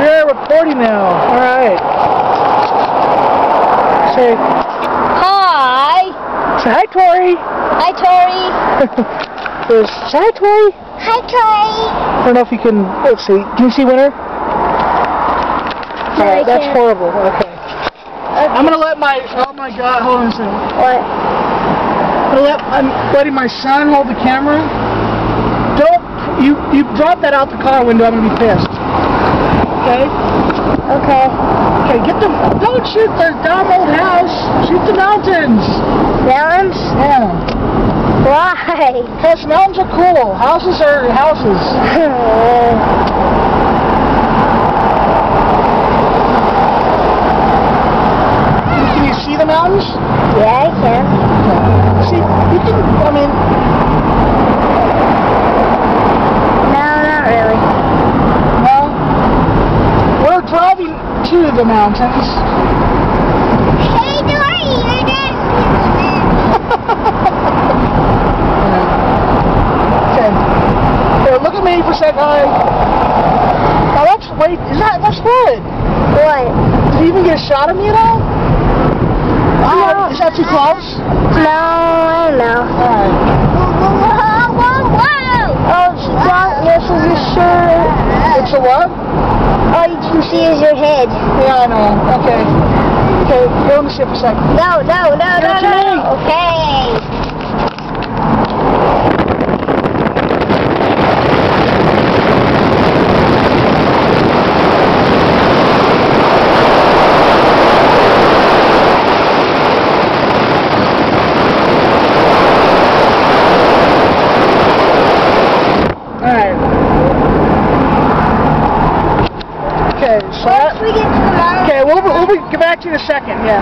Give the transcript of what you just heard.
We are recording now. Alright. Say Hi. Say hi, Tori. Hi, Tori. Say hi, Tori. Hi, Tori. I don't know if you can. Let's see. Can you see Winter? Alright, that's horrible. Okay. I'm gonna let my. Oh my God! Hold on a second. What? I'm letting my son hold the camera. Don't you drop that out the car window? I'm gonna be pissed. Okay. Okay. Okay. Get the. Don't shoot the dumb old house. Shoot the mountains. Mountains? Yeah. Why? Because mountains are cool. Houses are houses. Can you see the mountains? Yeah, I can. See, you can. I mean. No, not really. Well, we're driving to the mountains. Hey, Dory, you're done. Okay. Here, look at me for a second. Now that's wait. That's good. What? Did you even get a shot of me at all? No. Is that too close? No, I don't know. Alright. Whoa, whoa, whoa! Oh, it's the darkness of your shirt. It's a what? All you can see is your head. Yeah, I know. Okay. Okay, go in the ship for a second. No, no, no, Give no, it to me. no. Okay. Alright. Okay, so Once we get to the mountain. okay, we'll get back to you in a second, yeah.